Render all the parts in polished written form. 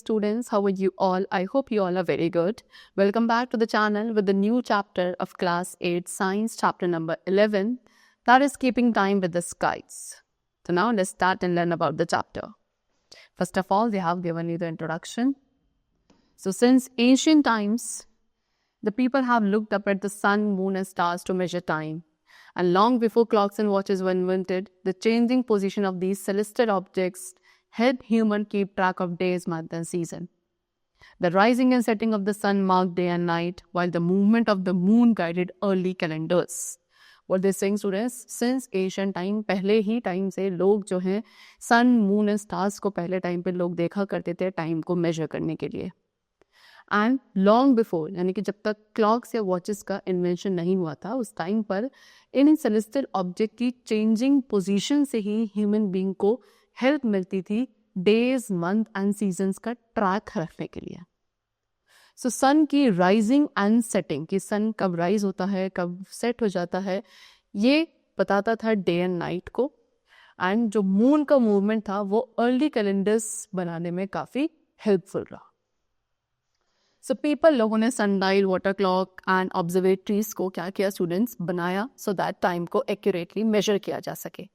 students, how are you all? I hope you all are very good. Welcome back to the channel with the new chapter of class 8 science, chapter number 11, that is keeping time with the skies. So now let's start and learn about the chapter. First of all, they have given you the introduction. So since ancient times, the people have looked up at the sun, moon and stars to measure time. And long before clocks and watches were invented, the changing position of these celestial objects helped humans keep track of days, month and season. The rising and setting of the sun marked day and night, while the movement of the moon guided early calendars. What they're saying, students, since ancient time, पहले ही time से लोग जो हैं सन, moon and stars को पहले time पे लोग देखा करते थे टाइम को मेजर करने के लिए. एंड लॉन्ग बिफोर, यानी कि जब तक क्लॉक्स या वॉचेस का इन्वेंशन नहीं हुआ था, उस टाइम पर इन सेलेस्टियल ऑब्जेक्ट की चेंजिंग पोजीशन से ही ह्यूमन बीइंग को हेल्प मिलती थी डेज, मंथ एंड सीजन्स का ट्रैक रखने के लिए. सो सन की राइजिंग एंड सेटिंग, कि सन कब राइज होता है, कब सेट हो जाता है, ये बताता था डे एंड नाइट को. एंड जो मून का मूवमेंट था वो अर्ली कैलेंडर्स बनाने में काफ़ी हेल्पफुल रहा. सो पीपल, लोगों ने sundial, water clock and observatories को क्या किया स्टूडेंट्स, बनाया सो दैट टाइम को एक्यूरेटली मेजर किया जा सके.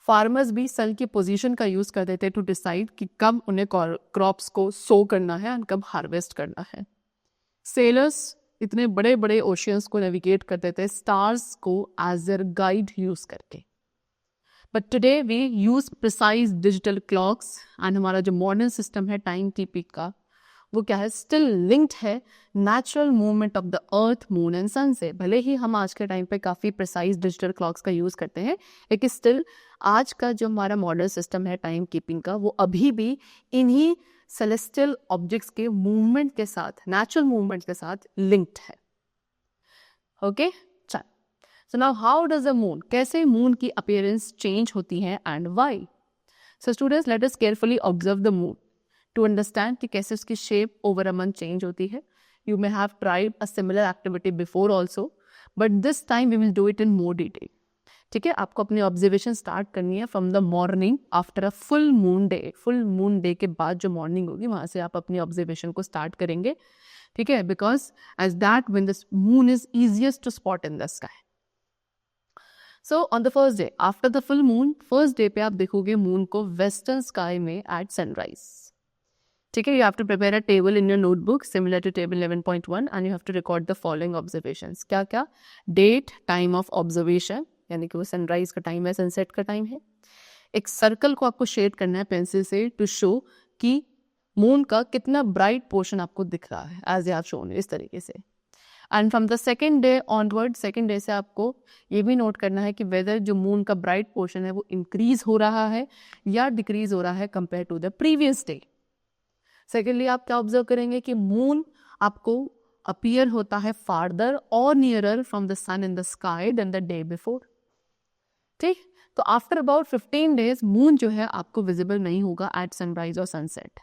फार्मर्स भी सन की पोजीशन का यूज़ करते थे टू डिसाइड कि कब उन्हें क्रॉप्स को सो करना है एंड कब हार्वेस्ट करना है. सेलर्स इतने बड़े बड़े ओशियंस को नेविगेट करते थे स्टार्स को एज देयर गाइड यूज़ करके. But today we use precise digital clocks and हमारा जो मॉडर्न सिस्टम है टाइम कीपिंग का, वो क्या है, स्टिल लिंक्ड है natural movement of the earth, moon and sun से. भले ही हम आज के टाइम पे काफ़ी प्रिसाइज डिजिटल क्लॉक्स का यूज़ करते हैं, लेकिन स्टिल आज का जो हमारा मॉडर्न सिस्टम है टाइम कीपिंग का, वो अभी भी इन्हीं सेलेस्टियल ऑब्जेक्ट्स के मूवमेंट के साथ, नेचुरल मूवमेंट के साथ लिंक्ड है. ओके, चल. So now how does the moon, कैसे मून की अपीयरेंस चेंज होती है and why. So students, let us carefully observe the moon to understand कि कैसे उसकी shape over a month change होती है. You may have tried a similar activity before also, but this time we will do it in more detail. ठीक है, आपको अपनी observation start करनी है from the morning after a full moon day. Full moon day के बाद जो morning होगी वहाँ से आप अपनी ऑब्जर्वेशन को स्टार्ट करेंगे. ठीक है, because as that when the moon is easiest to spot in the sky. So on the first day after the full moon, first day पे आप देखोगे मून को वेस्टर्न स्काई में एट सनराइज. ठीक है, you have to prepare a table in your notebook similar to table 11.1 and you have to record the following observations. क्या क्या, date, time of observation, यानी कि वो सनराइज का टाइम है, सनसेट का टाइम है. एक सर्कल को आपको शेड करना है पेंसिल से टू शो कि मून का कितना ब्राइट पोर्शन आपको दिख रहा है, एज यू हैव शोन, इस तरीके से. And from the second day onward, second day से आपको ये भी नोट करना है कि वेदर जो मून का ब्राइट पोर्शन है वो इंक्रीज हो रहा है या डिक्रीज हो रहा है compare to the previous day. Secondly आप क्या ऑब्जर्व करेंगे कि मून आपको अपीयर होता है फार्दर और nearer from the sun in the sky then the day before. ठीक, तो आफ्टर अबाउट 15 डेज मून जो है आपको विजिबल नहीं होगा एट सनराइज और सनसेट.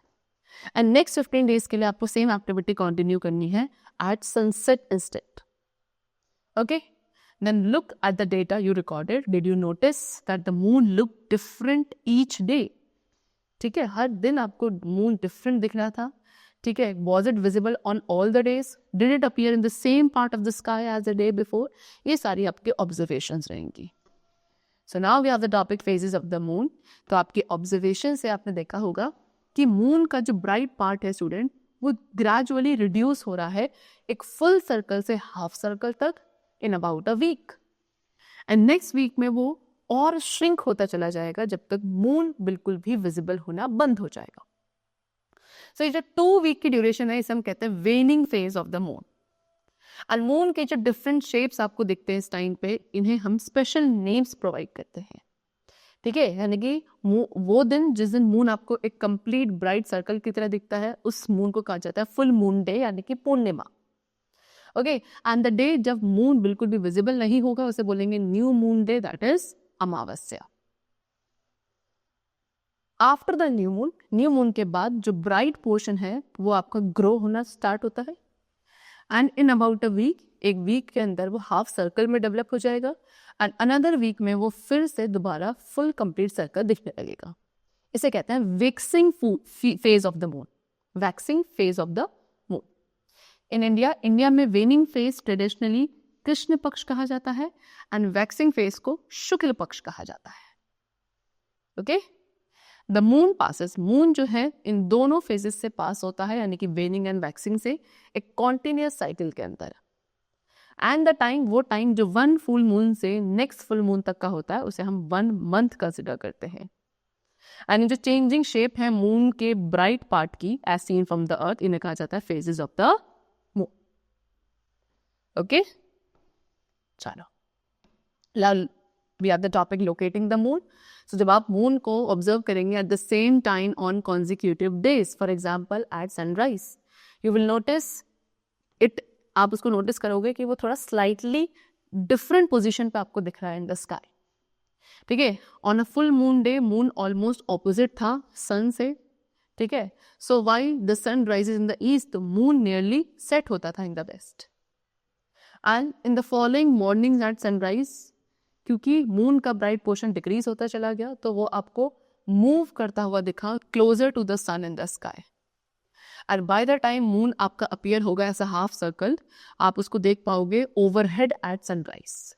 एंड नेक्स्ट 15 डेज के लिए आपको सेम एक्टिविटी कंटिन्यू करनी है at sunset instead. Okay, then look at the data you recorded. Did you notice that the moon look different each day. ठीक है, हर दिन आपको मून डिफरेंट दिख रहा था. ठीक है, was it visible on all the days, did it appear in the same part of the sky as the day before. ये सारी आपके ऑब्जर्वेशंस रहेंगी. So now we have the topic phases of the moon. तो आपकी observation से आपने देखा होगा कि मून का जो ब्राइट पार्ट है स्टूडेंट, वो ग्रेजुअली रिड्यूस हो रहा है एक फुल सर्कल से हाफ सर्कल तक in about a week. And next week में वो और श्रिंक होता चला जाएगा जब तक मून बिल्कुल भी विजिबल होना बंद हो जाएगा. सो ये जो 2 वीक की ड्यूरेशन है, इसे हम कहते हैं waning phase of the moon. And moon के जो डिफरेंट शेप्स आपको दिखते हैं इस टाइम पे, इन्हें हम स्पेशल नेम्स प्रोवाइड करते हैं. ठीक है, यानी कि वो दिन जिस दिन मून आपको एक कंप्लीट ब्राइट सर्कल की तरह दिखता है, उस मून को कहा जाता है फुल मून डे, यानी कि पूर्णिमा. ओके, एंड द डे जब मून बिल्कुल भी विजिबल नहीं होगा उसे बोलेंगे new moon day, that is Amavasya. After the new moon के बाद जो ब्राइट पोर्शन है वो आपका ग्रो होना स्टार्ट होता है. And in about a week, एक वीक के अंदर वो हाफ सर्कल में डेवलप हो जाएगा. एंड अनदर वीक में वो फिर से दोबारा फुल कंप्लीट सर्कल दिखने लगेगा. इसे कहते हैं waxing phase of the moon. Waxing phase of the moon. In India में वेनिंग फेज ट्रेडिशनली कृष्ण पक्ष कहा जाता है एंड वैक्सिंग फेज को शुक्ल पक्ष कहा जाता है। Okay, the moon passes, moon जो है इन दोनों फेजेस से पास होता है, यानी कि वेनिंग एंड वैक्सिंग से, एक कॉन्टिन्यूस साइकिल के अंदर। एंड द टाइम, वो टाइम जो वन फुल मून से नेक्स्ट फुल मून तक का होता है, उसे हम 1 मंथ कंसिडर करते हैं। एंड जो चेंजिंग शेप है मून के ब्राइट पार्ट की as seen from the earth, इन्हें कहा जाता है phases of the moon. Okay, चलो we have the topic locating the moon. So जब आप मून को ऑब्जर्व करेंगे at the same time on consecutive days, for example at sunrise, you will notice it, आप उसको नोटिस करोगे कि वो थोड़ा स्लाइटली डिफरेंट पोजिशन पे आपको दिख रहा है इन द स्काई। ठीक है, on a full moon day moon almost opposite था सन से। ठीक है, so while the sun rises in the east, the moon nearly set होता था in the west. And in the following morning at sunrise, क्योंकि moon का bright portion decrease होता चला गया, तो वो आपको मूव करता हुआ दिखा closer to the sun in the sky. And by the time moon आपका अपीयर होगा एज अ हाफ सर्कल, आप उसको देख पाओगे overhead at sunrise.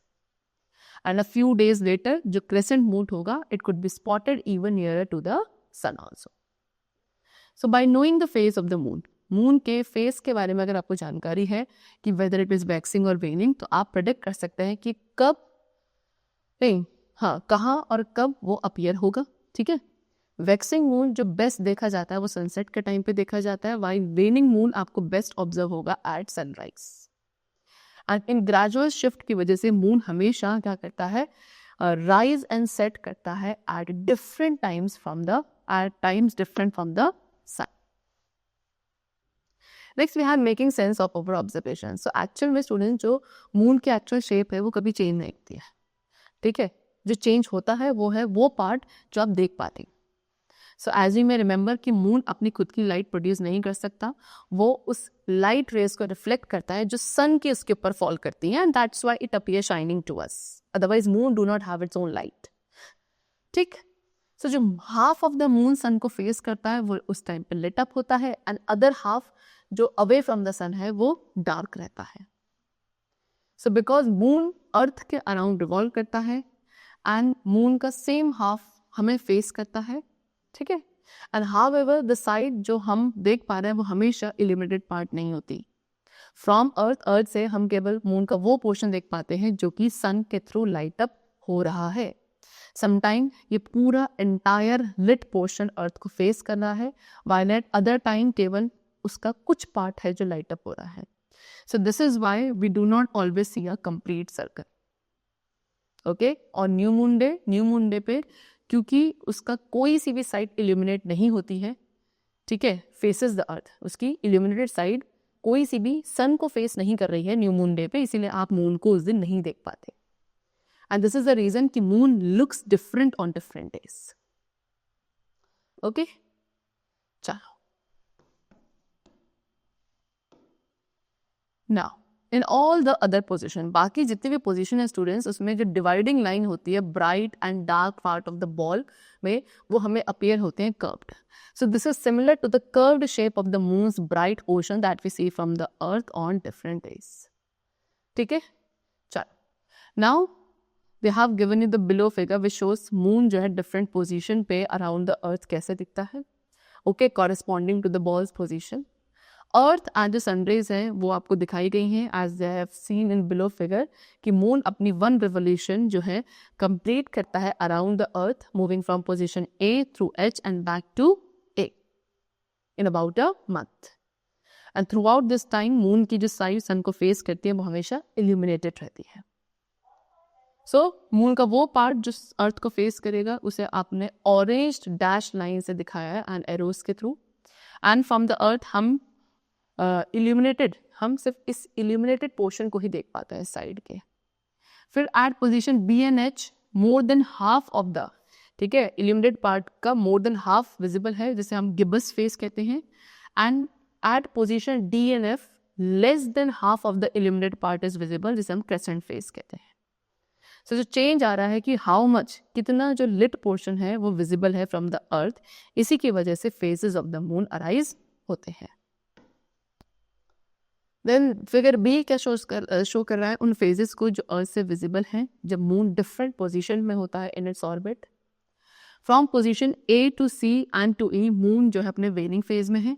And a few days later जो क्रेसेंट मून होगा, it could be spotted even nearer to the sun also. So by knowing the face of the moon, moon के face के बारे में अगर आपको जानकारी है कि वेदर इट इज वैक्सिंग और वेनिंग, तो आप प्रेडिक्ट कर सकते हैं कि कब नहीं, हाँ, कहाँ और कब वो अपीयर होगा। ठीक है, वैक्सिंग मून जो बेस्ट देखा जाता है वो सनसेट के टाइम पे देखा जाता है, वाइल वेनिंग मून आपको बेस्ट ऑब्जर्व होगा at sunrise. And in gradual shift की वजह से मून हमेशा क्या करता है, राइज एंड सेट करता है at different times from the, at times different from the sun. Next we have making sense of our observation. So actual में स्टूडेंट, जो मून की एक्चुअल शेप है वो कभी चेंज नहीं होती है। ठीक है, जो चेंज होता है वो है वो पार्ट जो आप देख पाते हैं। So as you may remember कि मून अपनी खुद की लाइट प्रोड्यूस नहीं कर सकता, वो उस लाइट रेज को रिफ्लेक्ट करता है जो सन की उसके ऊपर फॉल करती है, and that's why it appear shining to us, otherwise moon do not have its own light. ठीक, सो जो half of the moon sun को फेस करता है वो उस टाइम पे लिट अप होता है, एंड अदर हाफ जो अवे फ्रॉम द सन है वो डार्क रहता है। सो बिकॉज मून अर्थ के अराउंड रिवॉल्व करता है एंड मून का सेम हाफ हमें फेस करता है। ठीक है, एंड हाउएवर द साइड जो हम देख पा रहे हैं वो हमेशा इल्यूमिनेटेड पार्ट नहीं होती। फ्रॉम अर्थ से हम केवल मून का वो पोर्शन देख पाते हैं जो कि सन के थ्रू लाइट अप हो रहा है। समटाइम ये पूरा एंटायर लिट पोर्शन अर्थ को फेस कर रहा है, वाइल एट अदर टाइम केवल उसका कुछ पार्ट है जो लाइट अप हो रहा है। So this is why we do not always see a complete circle. Okay? और न्यू मून डे पे क्योंकि उसका कोई सी भी साइड इल्यूमिनेट नहीं होती है, ठीक है, फेसेस द अर्थ, उसकी इल्यूमिनेटेड साइड कोई सी भी सन को फेस नहीं कर रही है न्यू मून डे पे, इसीलिए आप मून को उस दिन नहीं देख पाते। And this is the reason कि moon looks different on different days. Okay, चलो now in all the other position, बाकी जितने भी पोजिशन है स्टूडेंट्स, उसमें जो डिवाइडिंग लाइन होती है bright and dark part of the ball में, वो हमें अपीयर होते हैं curved. So this is similar to the curved shape of the moon's bright ocean that we see from the earth on different days. ठीक है, चलो now they have given you the below figure which shows moon जो है different position पे around the earth कैसे दिखता है। Okay, corresponding to the balls position. Earth and जो सनरेज हैं वो आपको दिखाई गई हैं as they have seen in below figure कि मून अपनी वन रिवोल्यूशन जो है कंप्लीट करता है around the earth, moving from position A through H and back to A in about a month. And throughout this time moon की जो side सन को face करती है वो हमेशा इल्यूमिनेटेड रहती है। सो मून का वो पार्ट जो अर्थ को फेस करेगा उसे आपने ऑरेंज डैश लाइन से दिखाया है एंड एरोस के थ्रू। एंड फ्रॉम द अर्थ हम इल्यूमिनेटेड, हम सिर्फ इस इल्यूमिनेटेड पोर्शन को ही देख पाते हैं साइड के। फिर at position B and H more than half of the, ठीक है, इल्यूमिनेटेड पार्ट का मोर देन हाफ विजिबल है, जिसे हम गिब्बस फेस कहते हैं। And at position D and F less than half of the illuminated part is visible, जिसे हम क्रेसेंट फेस कहते हैं। सो जो चेंज आ रहा है कि हाउ मच, कितना जो लिट पोर्शन है वो विजिबल है फ्रॉम द अर्थ, इसी की वजह से phases of the moon arise होते हैं। देन फिगर बी क्या शो कर रहा है उन फेजेस को जो अर्थ से विजिबल हैं जब मून डिफरेंट पोजीशन में होता है in its orbit. From position A to C and to E moon जो है अपने वेनिंग फेज में है,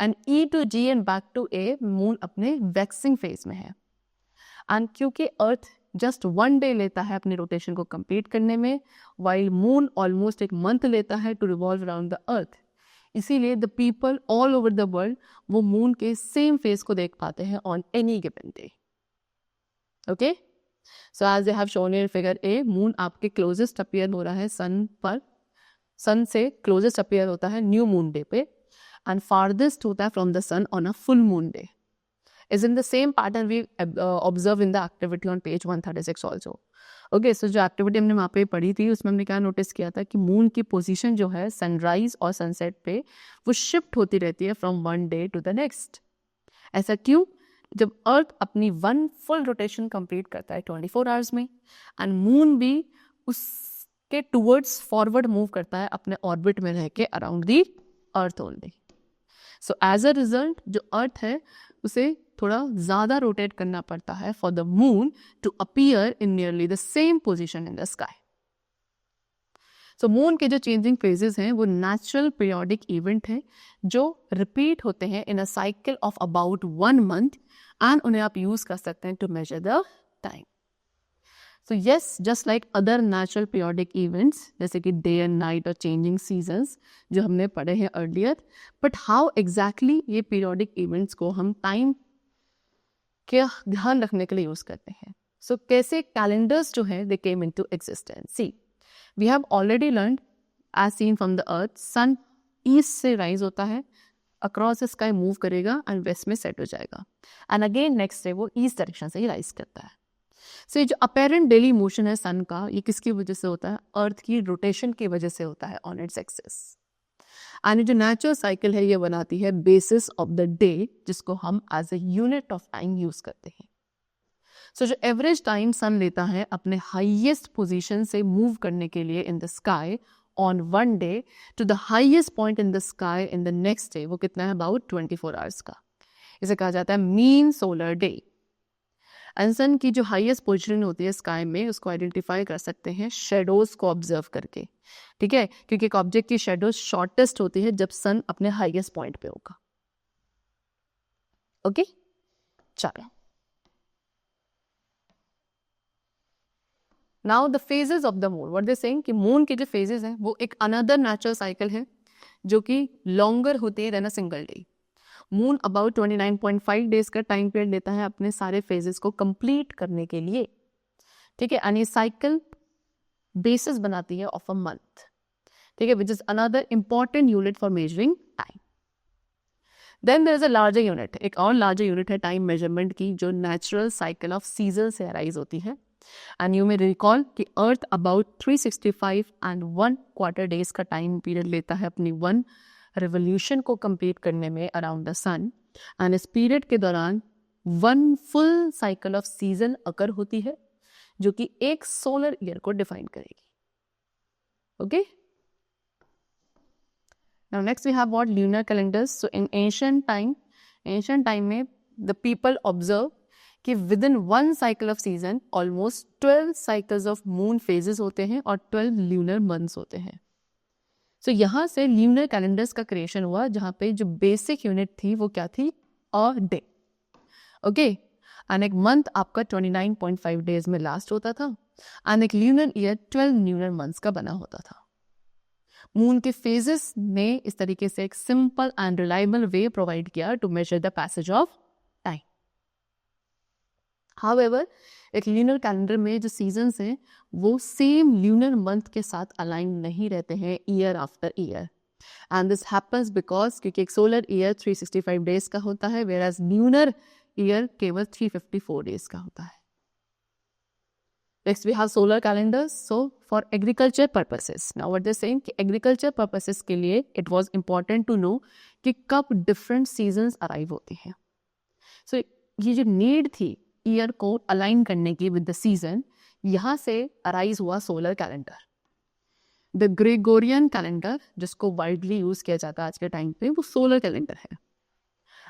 and E to G and back to A moon अपने वैक्सिंग फेज में है। एंड क्योंकि अर्थ जस्ट 1 डे लेता है अपने रोटेशन को कंप्लीट करने में, वाइल मून ऑलमोस्ट 1 मंथ लेता है to revolve around the earth, इसीलिए the people all over the world वो मून के सेम फेस को देख पाते हैं on any given day. Okay, so as they have shown in figure A, moon आपके क्लोजेस्ट अपीयर हो रहा है सन पर, सन से क्लोजेस्ट अपीयर होता है न्यू मून डे पे, एंड फारदेस्ट होता है from the sun on a full moon day. is in the same pattern we observe in the activity on page 136 also. Okay, सो जो एक्टिविटी हमने वहाँ पे पढ़ी थी उसमें हमने क्या नोटिस किया था कि मून की पोजीशन जो है सनराइज और सनसेट पे वो शिफ्ट होती रहती है from 1 day to the next. ऐसा क्यों? जब अर्थ अपनी 1 फुल रोटेशन कंप्लीट करता है 24 आवर्स में, एंड मून भी उसके टूवर्ड्स फॉरवर्ड मूव करता है अपने ऑर्बिट में रह के around the earth only. So as a result जो अर्थ है उसे थोड़ा ज़्यादा रोटेट करना पड़ता है for the moon to appear in nearly the same position in the sky. So moon के जो चेंजिंग फेजेस हैं वो नेचुरल पीरियोडिक इवेंट हैं जो रिपीट होते हैं in a cycle of about 1 month, and उन्हें आप यूज कर सकते हैं to measure the time. So yes, just like other natural periodic events जैसे कि डे एंड नाइट और चेंजिंग सीजन्स जो हमने पढ़े हैं अर्लियर, बट हाउ एग्जैक्टली ये पीरियोडिक इवेंट्स को हम टाइम के ध्यान रखने के लिए यूज करते हैं। सो कैसे कैलेंडर्स जो है they came into existence. See, we have already learn as seen from the earth, sun east से राइज होता है, अक्रॉस द स्काई मूव करेगा एंड वेस्ट में सेट हो जाएगा, एंड अगेन नेक्स्ट डे वो ईस्ट डायरेक्शन से ही राइज करता है। सो ये जो अपेरेंट डेली मोशन है सन का, ये किसकी वजह से होता है? अर्थ की रोटेशन की वजह से होता है ऑन इट्स एक्सिस। एंड जो नेचुरल साइकिल है ये बनाती है बेसिस ऑफ द डे, जिसको हम as a unit of time use करते हैं। सो जो एवरेज टाइम सन लेता है अपने हाईएस्ट पोजीशन से मूव करने के लिए in the sky on 1 day to the highest point in the sky in the next day, वो कितना है? अबाउट 24 आवर्स का। इसे कहा जाता है मीन सोलर डे। एंड सन की जो हाईएस्ट पोजीशन होती है स्काई में उसको आइडेंटिफाई कर सकते हैं शेडोज को ऑब्जर्व करके, ठीक है, क्योंकि एक ऑब्जेक्ट की शेडो शॉर्टेस्ट होती है जब सन अपने हाईएस्ट पॉइंट पे होगा। ओके, चलो now the phases of the moon, what they saying कि मून के जो फेजेस हैं वो एक अनदर नेचुरल साइकिल है जो कि लॉन्गर होती है than a single day. Moon about 29.5 days का टाइम पीरियड लेता है अपने सारे फेजेस को कंप्लीट करने के लिए, ठीक है, एंड ये साइकिल बेसिस बनाती है ऑफ अ मंथ, ठीक है, which is another important unit for measuring time. Then there is a larger unit, एक और लार्जर यूनिट है टाइम मेजरमेंट की जो नेचुरल साइकिल ऑफ सीजन से अराइज होती है। एंड यू मे रिकॉल कि अर्थ अबाउट 365 एंड 1/4 डेज का टाइम पीरियड लेता है अपनी 1 रिवोल्यूशन को कंप्लीट करने में अराउंड द सन, एंड इस पीरियड के दौरान 1 full cycle of season occur होती है जो कि एक सोलर ईयर को डिफाइन करेगी। Okay, now next we have what? Lunar calendars. So in ancient time में द पीपल ऑब्जर्व कि within 1 cycle of season almost 12 cycles of moon phases होते हैं और 12 ल्यूनर मंथ्स होते हैं। सो यहाँ से ल्यूनर कैलेंडर्स का क्रिएशन हुआ जहाँ पे जो बेसिक यूनिट थी वो क्या थी? A day. ओके, एंड एक मंथ आपका 29.5 डेज में लास्ट होता था, एंड एक ल्यूनर ईयर 12 ल्यूनर मंथ्स का बना होता था। मून के फेजेस ने इस तरीके से एक simple and reliable way provide किया to measure the passage of time. However, एक ल्यूनर कैलेंडर में जो सीजन्स हैं वो सेम ल्यूनर मंथ के साथ अलाइन नहीं रहते हैं year after year, and this happens because क्योंकि एक सोलर ईयर 365 डेज का होता है वेयर एज ल्यूनर ईयर केवल 354 डेज का होता है। Next we have solar calendars. So for agriculture purposes, now what they're saying कि agriculture purposes के लिए it was important to know कि कब different seasons arrive होती हैं। So ये जो need थी ईयर को अलाइन करने की विद द सीजन, यहाँ से अराइज हुआ solar calendar. The Gregorian calendar, जिसको वाइडली यूज किया जाता है आज के टाइम पे, वो सोलर कैलेंडर है।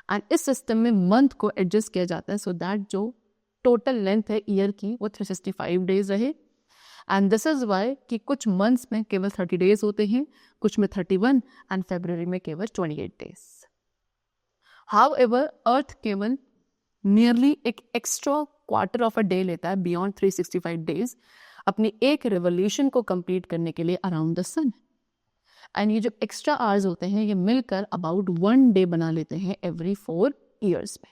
एंड इस सिस्टम में मंथ को एडजस्ट किया जाता है सो दैट जो टोटल लेंथ है ईयर की वो 365 डेज रहे। एंड दिस इज वाई कि कुछ मंथ्स में केवल 30 डेज होते हैं, कुछ में 31 एंड फरवरी में केवल 28 डेज। हाउ एवर अर्थ केवल नियरली एक extra quarter of a day लेता है बियॉन्ड 365 डेज अपनी एक रेवोल्यूशन को कंप्लीट करने के लिए अराउंड द सन। एंड ये जो एक्स्ट्रा आवर्स होते हैं ये मिलकर अबाउट 1 डे बना लेते हैं एवरी 4 ईयर्स में।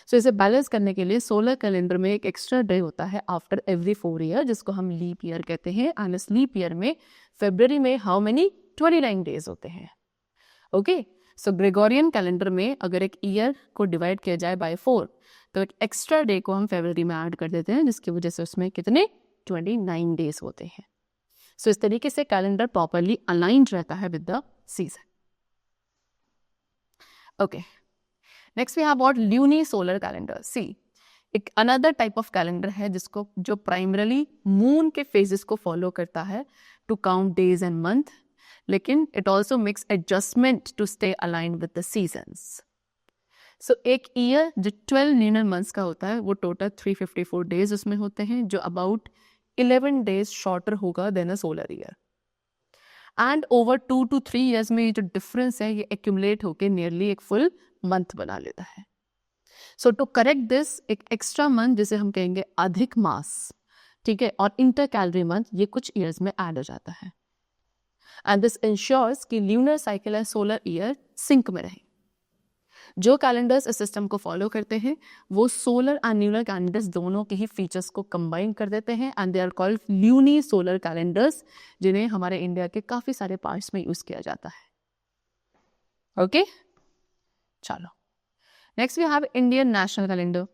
सो इसे बैलेंस करने के लिए सोलर कैलेंडर में एक एक्स्ट्रा डे होता है आफ्टर एवरी 4 ईयर, जिसको हम लीप ईयर कहते हैं। एंड इस लीप ईयर में फरवरी में हाउ मेनी 29 डेज होते हैं। ओके, सो ग्रेगोरियन कैलेंडर में अगर एक ईयर को डिवाइड किया जाए बाय 4 तो एक एक्स्ट्रा डे को हम फरवरी में ऐड कर देते हैं, जिसकी वजह से उसमें कितने 29 डेज होते हैं। सो इस तरीके से कैलेंडर प्रॉपरली अलाइंड रहता है with the season. Okay, next we have about lunisolar calendar. See, एक अनदर टाइप ऑफ कैलेंडर है जिसको जो प्राइमरली मून के फेजेस को फॉलो करता है to count days and month, लेकिन it also makes adjustment to stay aligned with the seasons. So एक ईयर जो 12 ल्यूनर मंथ्स का होता है वो टोटल 354 डेज उसमें होते हैं, जो अबाउट 11 डेज शॉर्टर होगा than a solar year. And over 2 to 3 years में ये जो डिफरेंस है ये एक्यूमुलेट होकर नियरली एक फुल मंथ बना लेता है। सो टू करेक्ट दिस, एक एक्स्ट्रा मंथ जिसे हम कहेंगे अधिक मास, ठीक है, और इंटर कैलेंडर मंथ, ये कुछ ईयर्स में ऐड हो जाता है। एंड दिस इंश्योर्स कि lunar cycle and solar year sync में रहे। जो कैलेंडर्स इस सिस्टम को फॉलो करते हैं वो सोलर एंड ल्यूनर कैलेंडर्स दोनों के ही फीचर्स को कंबाइन कर देते हैं and they are called lunisolar calendars, जिन्हें हमारे इंडिया के काफी सारे पार्ट्स में यूज किया जाता है। ओके, चलो next we have Indian national calendar.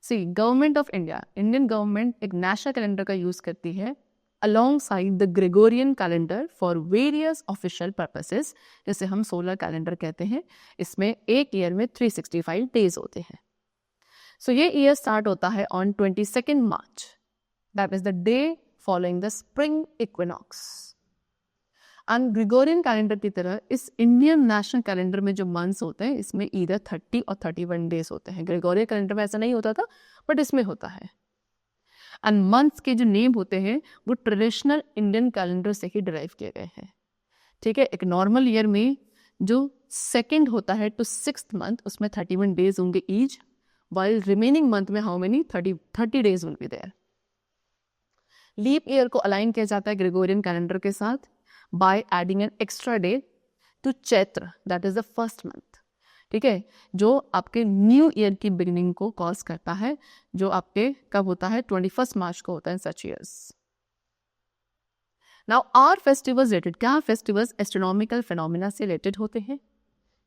See, government of India, Indian government एक नेशनल कैलेंडर का यूज करती है alongside the Gregorian calendar for various official purposes, जिसे हम सोलर कैलेंडर कहते हैं। इसमें एक ईयर में 365 डेज होते हैं। सो ये ईयर स्टार्ट होता है on 22 March, that is the day following the spring equinox. And Gregorian calendar की तरह इस इंडियन नेशनल कैलेंडर में जो मंथ्स होते हैं इसमें ईदर 30 और 31 डेज होते हैं। ग्रेगोरियन कैलेंडर में ऐसा नहीं होता था बट इसमें होता है। एंड मंथ्स के जो नेम होते हैं वो ट्रेडिशनल इंडियन कैलेंडर से ही डिराइव किए गए हैं। ठीक है, एक नॉर्मल ईयर में जो सेकंड होता है टू 6th मंथ उसमें 31 डेज होंगे ईच, वाइल रिमेनिंग मंथ में how many 30 days will be there. Leap year को अलाइन किया जाता है ग्रेगोरियन कैलेंडर के साथ by adding an extra day to Chaitra, that is the first month. ठीक है, जो आपके न्यू ईयर की बिगिनिंग को कॉज करता है, जो आपके कब होता है 21 मार्च को होता है such years. Now are festivals related, क्या फेस्टिवल्स एस्ट्रोनॉमिकल फिनोमिना से रिलेटेड होते हैं?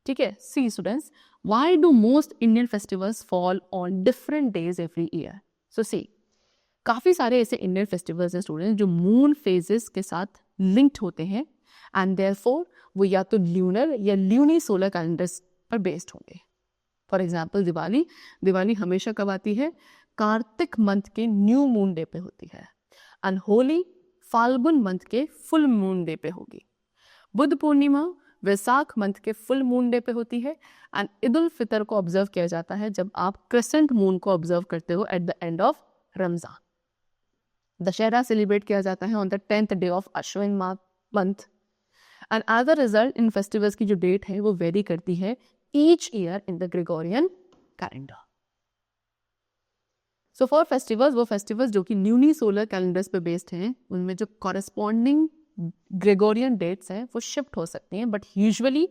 ठीक है, see students, why do most Indian festivals fall on different days every year? So see, काफी सारे ऐसे इंडियन फेस्टिवल्स हैं स्टूडेंट्स जो मून फेजेस के साथ लिंक्ड होते हैं एंड देयरफॉर वो या तो ल्यूनर या ल्यूनी सोलर कैलेंडर्स पर बेस्ड होंगे। फॉर एग्जाम्पल दिवाली हमेशा कब आती है? कार्तिक मंथ के न्यू मून डे पे होती है। एंड होली फाल्गुन मंथ के फुल मून डे पे होगी। बुद्ध पूर्णिमा वैसाख मंथ के फुल मून डे पे होती है। एंड ईद उल फितर को ऑब्जर्व किया जाता है जब आप क्रेसेंट मून को ऑब्जर्व करते हो at the end of Ramzan. Dussehra celebrate किया जाता है on the 10th day of Ashwin month. And as a result in festivals की जो डेट है वो वेरी करती है each year in the Gregorian calendar. So for festivals, वो festivals जो कि न्यूनी सोलर कैलेंडर्स पे बेस्ड हैं उनमें जो कॉरेस्पॉन्डिंग ग्रेगोरियन डेट्स हैं वो शिफ्ट हो सकती हैं but usually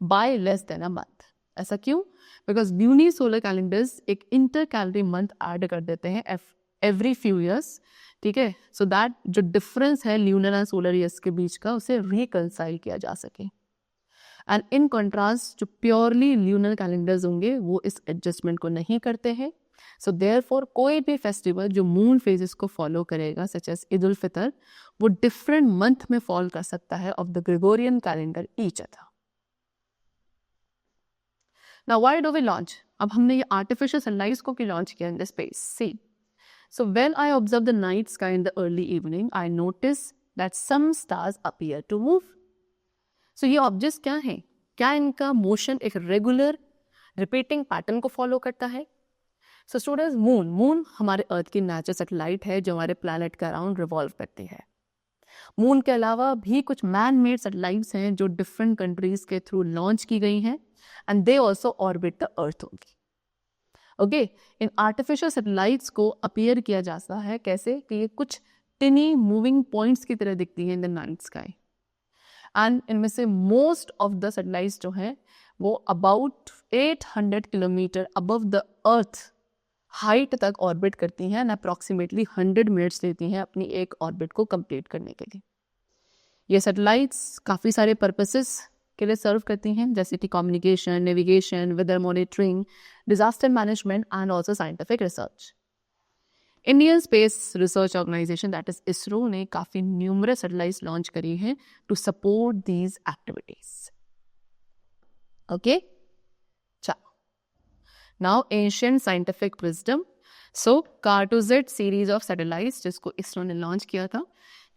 by less than a month. ऐसा क्यों? बिकॉज न्यूनी सोलर कैलेंडर्स एक इंटर कैलेंडर मंथ ऐड कर देते हैं एवरी फ्यू ईयर्स। ठीक है, सो दैट जो डिफरेंस है ल्यूनर एंड सोलर ईयर्स के बीच का उसे रिकंसाइल किया जा सके। एंड इन कॉन्ट्रास्ट जो प्योरली ल्यूनर कैलेंडर्स होंगे वो इस एडजस्टमेंट को नहीं करते हैं। सो देयरफॉर कोई भी फेस्टिवल जो मून फेजेस को फॉलो करेगा सच एज ईद उल फितर वो डिफरेंट मंथ में फॉल कर सकता है of the Gregorian calendar each other. Now why do we launch? अब हमने ये आर्टिफिशियल सनलाइट को क्यों लॉन्च किया in the space? See, so when I observe the night sky in the early evening I notice that some stars appear to move. So ये objects क्या हैं? क्या इनका मोशन एक रेगुलर रिपीटिंग पैटर्न को फॉलो करता है? सो स्टूडेंट्स, मून हमारे अर्थ की नेचुरल सैटेलाइट है जो हमारे प्लैनेट के अराउंड रिवॉल्व करती है. मून के अलावा भी कुछ मैन मेड सैटेलाइट्स हैं जो डिफरेंट कंट्रीज के थ्रू लॉन्च की गई हैं and they also orbit the earth only. Okay, in artificial satellites को अपीयर किया जाता है कैसे कि ये कुछ टिनी मूविंग पॉइंट्स की तरह दिखती हैं in the night sky. And इनमें से मोस्ट ऑफ द सैटेलाइट्स जो हैं वो about 800 kilometre above the earth height तक ऑर्बिट करती हैं एंड अप्रॉक्सीमेटली 100 मिनट्स लेती हैं अपनी एक ऑर्बिट को कंप्लीट करने के लिए. ये सैटेलाइट्स काफ़ी सारे पर्पसेस के लिए सर्व करती हैं, जैसे कि communication, navigation, weather monitoring, disaster management and also scientific research. Indian space research organisation that is ISRO ने काफ़ी न्यूमरस सैटेलाइट्स लॉन्च करी हैं to support these activities. Okay, Now ancient scientific wisdom. So Cartosat series of satellites जिसको इसरो ने launch किया था,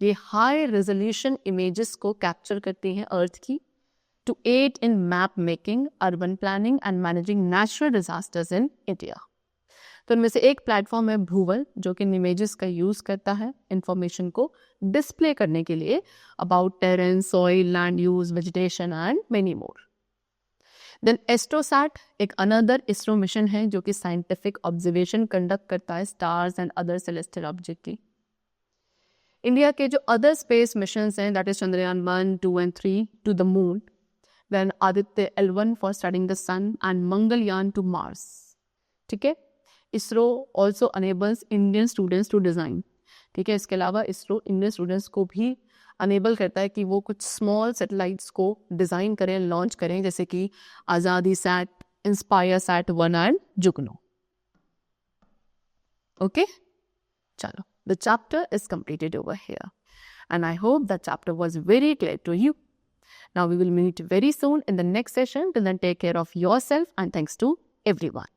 ये high resolution images को कैप्चर करती हैं अर्थ की to aid in map making, urban planning and managing natural disasters in India. तो इनमें से एक प्लेटफॉर्म है भूवल जो कि इन इमेजेस का यूज़ करता है इंफॉर्मेशन को डिस्प्ले करने के लिए about terrain, soil, land use, vegetation and many more. Then AstroSat एक अनदर इसरो मिशन है जो कि साइंटिफिक ऑब्जर्वेशन कंडक्ट करता है stars and other celestial object की. इंडिया के जो अदर स्पेस मिशंस हैं that is Chandrayaan 1, 2 and 3 to the moon, then Aditya L1 for studying the sun and Mangalyaan to Mars. ठीक है, ISRO also enables Indian students to design. ठीक है, इसके अलावा इसरो इंडियन स्टूडेंट्स को भी अनेबल करता है कि वो कुछ स्मॉल सैटेलाइट्स को डिज़ाइन करें, लॉन्च करें, जैसे कि आज़ादी set, inspire set 1 and Jugnu. Okay, चलो, the chapter is completed over here and I hope the chapter was very clear to you. Now we will meet very soon in the next session. Till then, take care of yourself and thanks to everyone.